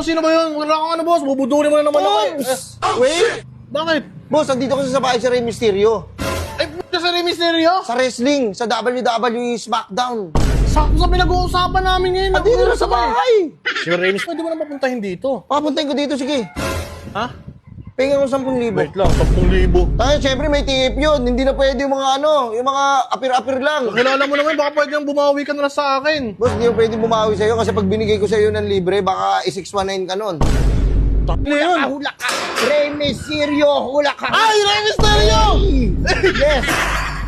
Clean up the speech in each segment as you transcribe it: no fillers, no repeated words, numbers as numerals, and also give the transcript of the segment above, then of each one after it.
Sino ba yun? Wala kang ano, boss. Bubudulin mo na naman ako eh. Wait! Bakit? Boss, andito kasi sa bahay si Rey Mysterio. Ay, sa Rey Mysterio? Sa wrestling, sa WWE SmackDown. Sakto sa pinag-uusapan namin ngayon. Andito na sa bahay! Si Rey Mysterio, pwede mo na mapuntahin dito. Papuntahin ko dito, sige. Ha? Pengen ko 10,000. Wait lang, 10,000. Tayo, syempre may tip yun. Hindi na pwede yung mga ano, yung mga apir-apir lang. Kilala mo naman, baka pwede nang bumawi ka na lang sa akin. Boss, hindi mo pwede bumawi sa'yo kasi pag binigay ko sa'yo ng libre, baka i-619 ka nun. Ano yun? Hula ka! Rey Mysterio, hula ka! Ay, Rey Mysterio! Yes!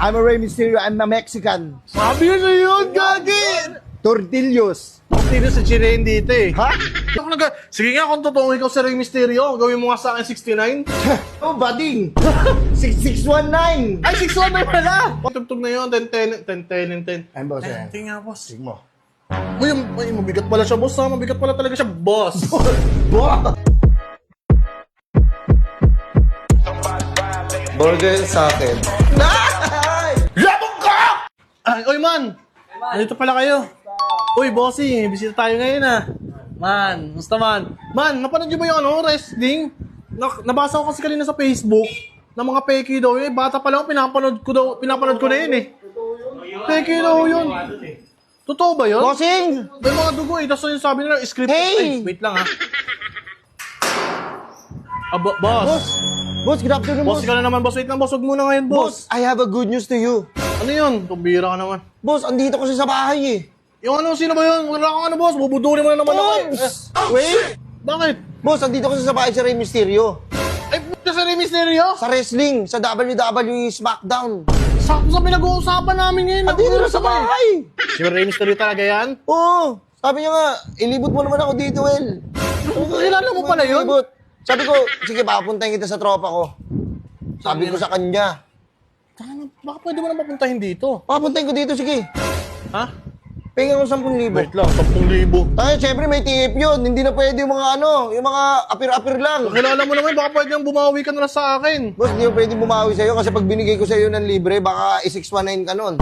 I'm a Rey Mysterio, I'm a Mexican. Sabi yun na yun, gagi! Tortillos. Sino sa Chilean dito eh? Ha? Sige nga, kung totoo ikaw si Rey Mysterio, gawin mo nga sa akin 69. Oh, bading! 6619! Ay, 61 na pala! Tugtog na yun, 10. Ayun, boss. Tingnan nga, boss. Sige mo. Uy, mabigat pala siya, boss ha? Mabigat pala talaga siya, boss! Boss! Burger sa akin. Labog ka! Ay, oy man! Nandito pala kayo. Uy, bossy, bisita tayo ngayon ah. Man, musta man? Man, napanood niyo ba yung ano, wrestling? Nabasa ko kasi kanina sa Facebook na mga peki daw eh. Bata pa lang, pinapanood ko na yun eh. Peki daw yun. Totoo ba yun? Bossing! May mga dugo eh. Tapos yung sabi nila, script. Hey! Ay, wait lang ah. Boss. Boss, good afternoon, Boss boss. ka na naman, boss. Wait lang, boss. Huwag muna ngayon, boss. Boss, I have a good news to you. Ano yun? Tumbira ka naman. Boss, andito kasi sa bahay eh. Yung ano, sino ba yun? Wala kang ano, boss. Bubudulin mo na naman ako eh. Wait! Bakit? Boss, andito kasi sa bahay si Rey Mysterio. Ay, sa Rey Mysterio? Sa wrestling, sa WWE SmackDown. Sakto sa pinag-uusapan namin ngayon. Andito na sa bahay! Si Rey Mysterio talaga yan? Oo! Sabi niya nga, ilibot mo naman ako dito, Well. Kilala mo pala yun? Ilibot. Sabi ko, sige, papuntahin kita sa tropa ko. Sabi ko sa kanya, Baka pwede mo na mapuntahin dito. papuntahin ko dito, sige. Ha? Pengen ko 10,000. Wait lang, 10,000. Tayo, syempre may tip yun. Hindi na pwede yung mga ano, yung mga apir-apir lang. Kilala mo naman, baka pwede nang bumawi ka na lang sa akin. Boss, hindi mo pwede bumawi sa'yo kasi pag binigay ko sa'yo ng libre, baka i-619 ka nun.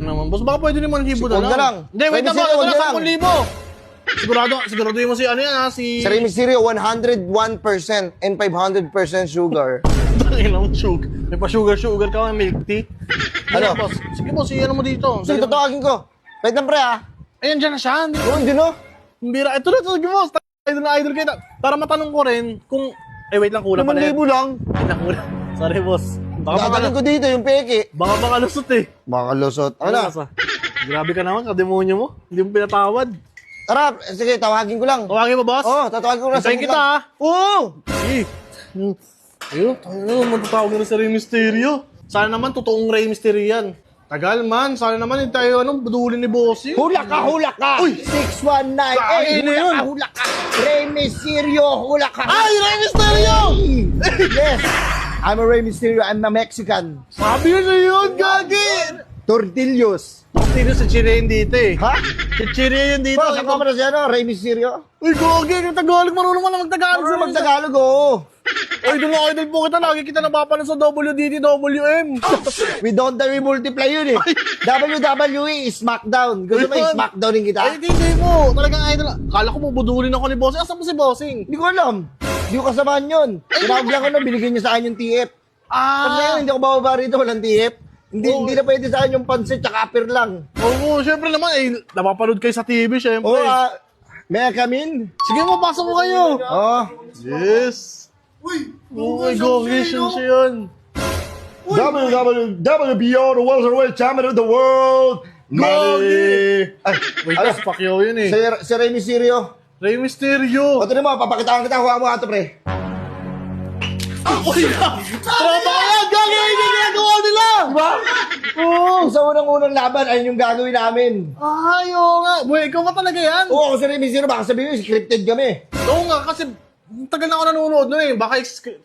Naman, boss, baka pwede naman hibo na Huwag na lang. Hindi, wait Pwede lang, sila, boss. huwag Ito na na, 10,000. Siguraduhin mo si ano yan ha, si... Sa Rey Mysterio, 101% and 500% sugar. Tangin ang sugar. May pa-sugar ka, may milk tea. Ano? Boss? Sige, boss, ano mo dito? Sige, tatawagin ko. Wait lang, pre, ha? Ayan, dyan na siya. Oo, hindi no? Bira. Ito na, sige, boss. Idol na idol kita. Para matanong ko rin kung... Eh, wait lang, kulang pa na yan. 5,000 lang. Wait lang, kulang. Sorry, boss. Dadalhin ko dito yung peke. Baka makalusot eh. Baka lusot. Ano na? Grabe ka naman, kademonyo mo. Hindi mo pinatawad. Tara, sige, tawagin ko lang. Tawagin mo, boss? Oo, tatawagin ko lang. Hintayin saglit kita, lang. ha? Oo! Eh. Ayun, matatawag na rin sa Rey Mysterio. Sana naman, totoong Rey Mysterio yan. Tagal man, sana naman hindi tayo budulin ni Bossy. Hula ka, hula ka! Uy! 619! Bakit Eh, na yun? hula ka! Rey Mysterio, hula ka! Ay, Rey Mysterio! Yes! I'm a Rey Mysterio, I'm a Mexican. Sabi yun na yun, gagi! Tortillos. Sino sa Chilean dito eh? Ha? Si Chilean dito. Boss, ako pa na siya, no? Rey Mysterio? Uy, gagi, yung Tagalog, marunong man lang mag-Tagalog. Ano mag-Tagalog, oo. Idol na idol po kita, lagi kita napapanood sa WDT-WM. We don't die, we multiply yun eh. WWE is SmackDown. Gusto mo Ayun. i-SmackDownin kita? Ay, hindi mo. Talagang idol. Kala ko bubudulin ako ni Bossing. Asan po si Bossing? Hindi ko alam. Hindi ko kasamahan yun. Tinawag lang ko na, binigyan niya sa akin yung TF. Pag ngayon, hindi ako bababa rito, walang TF. Hindi na pwede sa akin yung pansit tsaka apir lang. Oo, syempre naman. Eh, napapanood kayo sa TV, syempre. Oo, may I come in? Sige mo, pasok mo kayo. Oo. Yes. Uy, go-vision siya yun. WWBO, the welterweight champion of the world. Money! Ay, Wait, ano? Pacquiao yun eh. si Rey Mysterio. Rey Mysterio. O, ito mo, papakitaan kita. Huwag mo nga ito, pre. Uy, tropa ka yan! Gagi, hindi ginagawa nila! Diba? Oo. Sa unang-unang laban, ayun yung gagawin namin. Ay, oo nga. Boy, ikaw ba talaga yan? Oo, ako si Rey Mysterio, baka sabihin mo, scripted kami. Oo nga, kasi tagal na ako nanonood no eh. Baka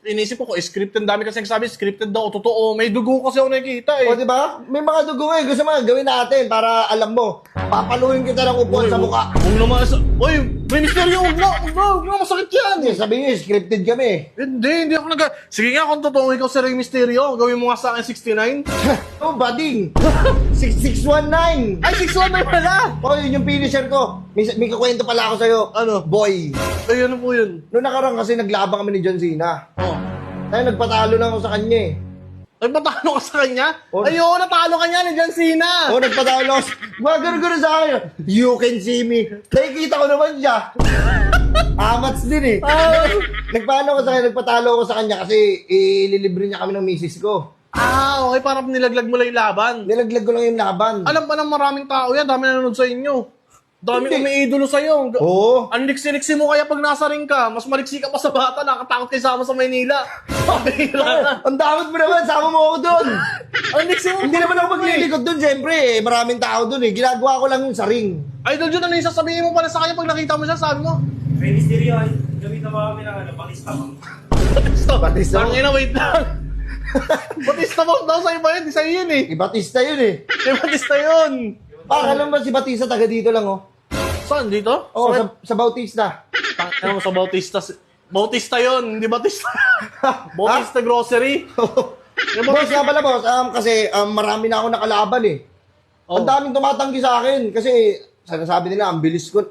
inisip ko, scripted. Ang dami kasi nagsabi, scripted daw. Totoo, may dugo kasi ako nakikita eh. O, diba? May mga dugo eh. Gusto mo, gawin natin para alam mo. Papaluin kita ng upuan sa mukha. Kung naman sa... Uy, Rey Mysterio, huwag na, masakit yan. Hindi, sabi niyo, scripted kami. Hindi ako Sige nga, kung totoo ikaw si Rey Mysterio, gawin mo nga sa akin 69. Oh, bading. 6619. Ay, 619 pala! Oh, yun yung finisher ko. May kukwento pala ako sa'yo. Ano? Boy. Ay, ano po yun? Noong nakaraan kasi naglabang kami ni John Cena. Oh. Tayo nagpatalo lang ako sa kanya eh. Ay, patalo ka sa kanya? Oh. Ayun, natalo ka niya ni John Cena! Oo, nagpatalo ako. Gagano sa akin. You can see me. Nakikita ko naman siya. Amats din eh. Nagpaano ko sa kanya, nagpatalo ako sa kanya kasi ililibre niya kami ng misis ko. Okay, parang nilaglag mo lang yung laban. Nilaglag ko lang yung laban. Alam pa ng maraming tao yan, dami nanonood sa inyo. Dami umiidolo sa'yo. Oo. Ang liksi-liksi mo kaya pag nasa ring ka, mas maliksi ka pa sa bata, nakatakot kayo sama sa Maynila. Ang damot mo naman, sama mo ako doon. Ang liksi mo. Hindi naman ako maglilikod doon, siyempre eh. Maraming tao doon eh. Ginagawa ko lang yung sa ring. Idol Jun, ano yung sasabihin mo pala sa kanya pag nakita mo siya, sabi mo? Rey Mysterio, gamitan mo kami ng Batista mo. Batista. Tangina, wait lang. Batista mo daw sa'yo ba yun? Di sa'yo yun eh. Batista yun eh. Kay Batista yun. Alam ba si Batista taga dito lang oh? Saan? Dito? Oo, sa Bautista. Tangina mo sa Bautista. Bautista yun, hindi Batista. Bautista Grocery. Boss nga pala boss, kasi marami na ako nakalaban eh. Oh. Ang daming tumatanggi sa akin kasi sinasabi nila ang bilis ko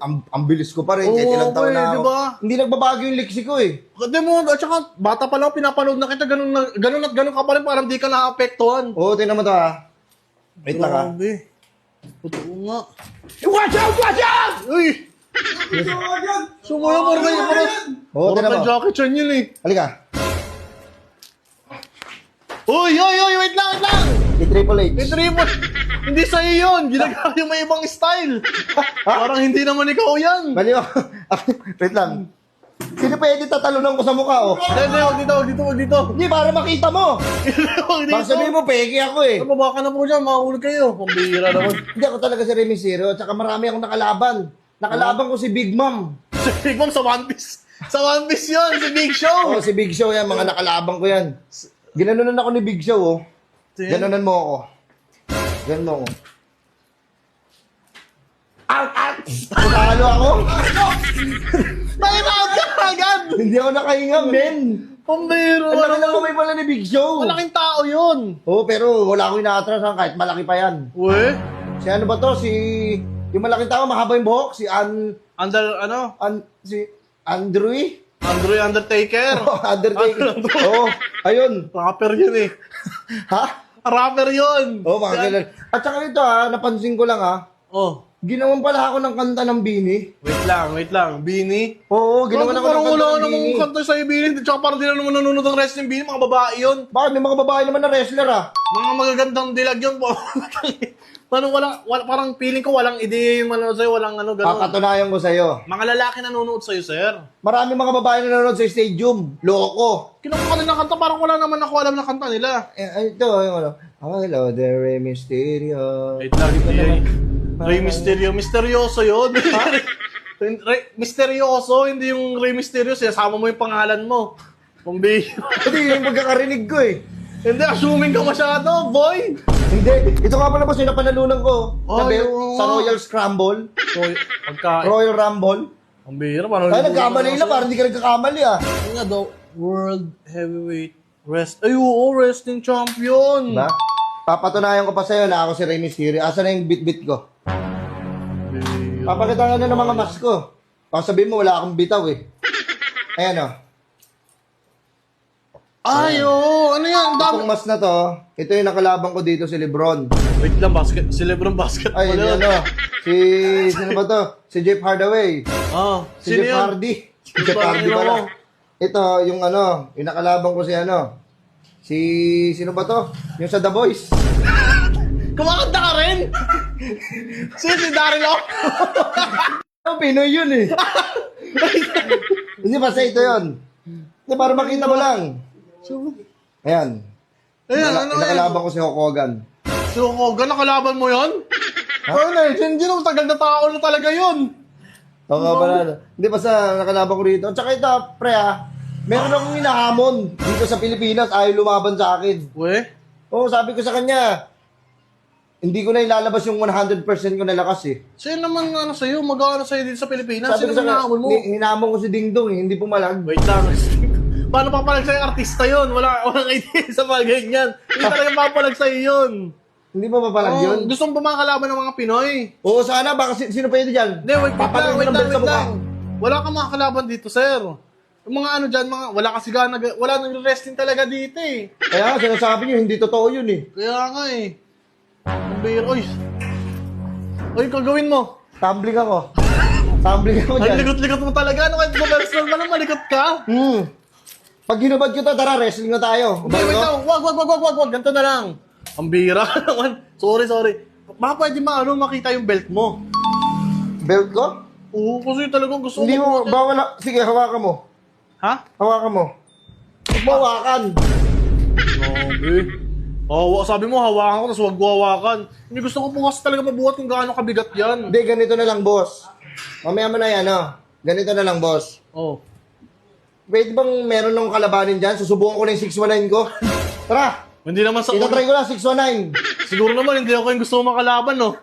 pa rin kahit ilang taon na ako. Diba? Hindi nagbabago yung liksi ko eh. Hindi mo, at saka bata pa lang, pinapanood na kita, ganun at ganun ka pa rin, parang di ka naapektuhan. Oo, tingnan mo to ha. Wait lang ha. Grabe. Totoo nga. Watch out! Watch out! Uy! Sumuyo mo rin, Oo, tingnan mo. Jackie Chan yun eh. Halika. Uy, wait lang. Si Triple H. May triple. Hindi sa'yo yun. Ginagawa yung may ibang style. Parang hindi naman ikaw yan. Bali mo. Wait lang. Sino pwede tatalunan ko sa mukha oh? Hindi, wag dito. Hindi, para makita mo. Wag dito. Baka sabihin mo, peke ako eh. Baba ka na po dyan, makahulog kayo. Pambihira naman. Hindi ako talaga si Rey Mysterio, at saka marami akong nakalaban. Nakalaban ko si Big Mom. Si Big Mom sa One Piece. Sa One Piece yun, si Big Show. Oo, si Big Show yan, mga nakalaban ko yan. Ginanunan ako ni Big Show oh. Ganunan mo ako. Ganon mo ako. Out! Natalo ako. Time out ka agad. Hindi ako nakahinga, men. Pambihira. Ang laki ng kamay pala ni Big Show. Malaking tao yun. Oo, pero wala akong inaatras kahit malaki pa yan. Uy. Si ano ba to? Yung malaking tao, mahaba yung buhok. Si si Andrew eh? Andrew Undertaker. Oh, Undertaker. Oo, ayun. Rapper yun eh. Ha? Rapper yun. Oo, mga kilala. At saka ito napansin ko lang Oh. ginawan pala ako ng kanta ng Bini. Wait lang. Bini? Oo, ginawan ako ng Parang kanta wala ng namang Bini. kanta sa'yo, Bini. Tsaka parang di na naman nanonood ng wrestling, Bini. Mga babae yun. Bakit? May mga babae naman na wrestler Mga magagandang dilag yun. Parang parang feeling ko walang ideya yung manonood sa'yo. Walang gano'n. Papatunayan ko sa'yo. Mga lalaki nanonood sa'yo, sir. Marami mga babae na nanonood sa stadium. Loko. Kinuha ka nila kanta, parang wala naman ako alam na kanta nila. Ito, yung ano. Oh, hello there, Rey Mysterio. Wait lang, Rey Mysterio. Misteryoso yun. Misteryoso, hindi yung Rey Mysterio. Sinasama mo yung pangalan mo. Pambihira. Hindi, yung pagkakarinig ko eh. Hindi, assuming ka masyado, boy. Hindi. Ito nga pala boss, yung napanalunan ko. Oh, Sa Royal Scramble. So, pagka... Royal Rumble. Ang bihira, parang... Ay, nagkamali na. Parang hindi ka nagkakamali Ano nga daw, World Heavyweight Ay, oo, wrestling champion. Diba? Papatunayan ko pa sa'yo na ako si Rey Mysterio. Asa na yung bit-bit ko? Papakita nga na ng mga mask ko. Baka sabihin mo, wala akong bitaw eh. Ayan o. Ay, oo, ano yan? Ang dami. Itong mask na to, ito yung nakalaban ko dito si Lebron. Wait lang, si Lebron basketball. Ay, hindi sino ba to? Si Jeff Hardaway. Si sino Jeff yun? Hardy. Si Jeff Hardy pala. Ito, yung yung nakalaban ko sino ba to? Yung sa The Boys. Kumakanta ka rin? si Daryl O. Pinoy yun eh. Hindi, basta ito yun. Hindi, para makita mo lang. Ayan. Ano Nakalaban ko si Hulk Hogan. Si Hogan, nakalaban mo yun? Ano hindi naman tagal na tao na talaga yun. Oo nga pala. Hindi, basta nakalaban ko rito. Tsaka ito, pre meron akong hinahamon dito sa Pilipinas, ayaw lumaban sa akin. We? Oo, sabi ko sa kanya, hindi ko na ilalabas yung 100% ko na lakas eh. Sa'yo naman, ano sa'yo, mag-ano sa'yo dito sa Pilipinas? Sabi Sino ko sa naman nakamon mo? hinamon ko si Ding Dong eh, hindi pumalag. Wait lang. Paano papalag sa'yo artista yun? Walang idea sa mga ganyan. Hindi talaga papalag sa'yo yun. Hindi pa papalag yun? Gusto mong bumakalaban ng mga Pinoy. Oo, sana. Baka sino pwede dyan? Hindi, wait Papalag mo ng belt sa lang. mukha. Wala kang mga kalaban dito, sir. Yung mga ano dyan, wala kasi gana, wala nang wrestling talaga dito eh. Kaya sinasabi niyo, hindi totoo yun eh. Kaya nga eh. Ang biro, oy. Oy, kagawin mo. Tumbling ako. Tumbling ako Ang dyan. likot-likot mo talaga. Ano kahit professional man lang, malikot ka. Pag hinubad ko to, tara, wrestling na tayo. Hindi, wait lang. Wag. Ganito na lang. Ang bira naman. Sorry. Baka pwede makita yung belt mo. Belt ko? Oo, kasi talagang gusto Hindi mo, ko. bawal na. Sige, hawakan mo. Ha? Hawakan mo. Huwag mo hawakan. Grabe. Sabi mo, hawakan ko, tapos wag ko hawakan. Hindi gusto ko po kasi talaga mabuhat kung gaano kabigat yan. Hindi, ganito na lang, boss. Mamaya mo na yan, Ganito na lang, boss. Oh. Pwede bang meron ng kalabanin dyan? Susubukan ko na yung 619 ko. Tara! Hindi naman sa Itatry ko na 619. Siguro naman, hindi ako yung gusto mo makalaban, no?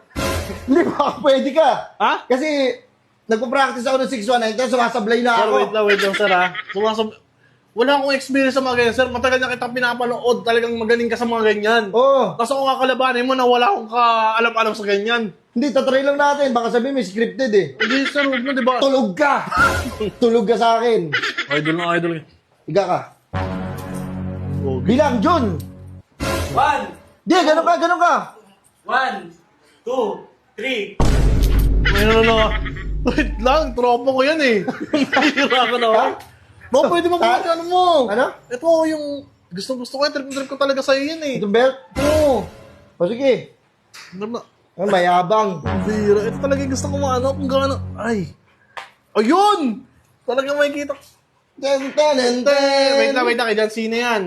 Hindi ba? Pwede ka. Ha? Kasi, nagpa-practice ako ng 619, tapos sumasablay na Sir, ako. wait lang, sir, ha? Wala akong experience sa mga ganyan, sir. Matagal na kitang pinapanood. Talagang magaling ka sa mga ganyan. Oo. Tapos ako kakalabanin mo na wala akong kaalam-alam sa ganyan. Hindi, tatry lang natin. Baka sabihin may scripted eh. Hindi, sir, huwag na, di ba? Tulog ka! Tulog ka sa akin. Idol na idol. Higa ka. Okay. Bilang, Jun! 1, Di, ganun ka. 1, 2, 3. Ayun na. Wait lang, tropa ko yan eh. Hira ka na. No, pwede mo kung ano mo. Ano? Ito yung gusto ko, trip ko talaga sa'yo yan eh. Itong belt? Oo. O sige. Ano na? Ang mayabang. Bira. Ito talaga yung gusto ko maano kung gaano. Ay. Ayun! Talaga makikita. Ten, ten, ten, ten. Wait lang. Kay John Cena yan.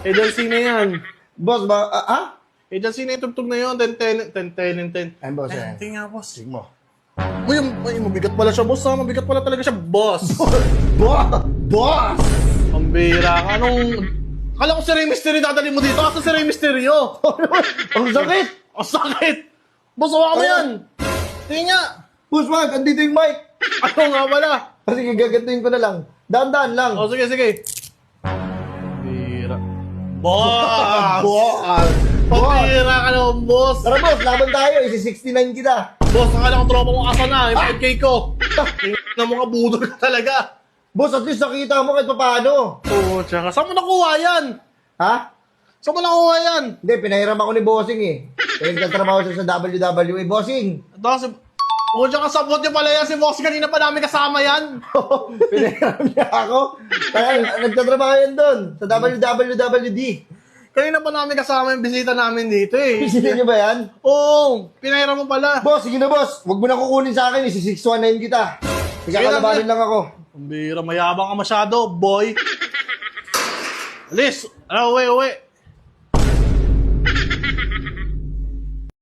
Kay John Cena yan. Boss ba? Kay John Cena yung tugtog na yun. 10. Ay, boss. Yan. Tingnan nga, boss. Sige mo. Uy, mabigat pala siya, boss. Mabigat pala talaga siya, boss. Boss! Ang bira ka. Kala ko si Rey Mysterio dadali mo dito. Asa si Rey Mysterio? Ang sakit! Ang sakit! Boss, hawa mo yan! Tingnan nga! Boss, wag. Andito yung mic. Ano nga pala? Sige, gagantuin ko na lang. Dahan-dahan lang. O, sige. Bira. Boss! Boss! Pabira ka naman, boss! Tara, boss. Laban tayo. Isi-69 kita. Boss, akala ko tropa mo asa na. Yung 5K ko. Tingnan na mo ka, budol ka talaga. Boss, at least nakita mo kahit paano. Oo, tsaka. Saan mo nakuha yan? Ha? Saan mo nakuha yan? Hindi, pinahiram ako ni Bossing eh. Kaya nagtatrabaho siya sa WWE. Bossing! Tapos, tsaka sabot niya pala yan si boss. Kanina pa namin kasama yan. Pinahiram niya ako. Kaya nagtatrabaho yan doon. Sa WWD. Kanina pa namin kasama yung bisita namin dito eh. Pisinin niyo ba yan? Oo, pinahiram mo pala. Boss, sige na boss. Huwag mo na kukunin sa akin. Isi-619 kita. Ikakalabanin lang ako. Ang bira, mayabang ka masyado, boy. Alis, uwi.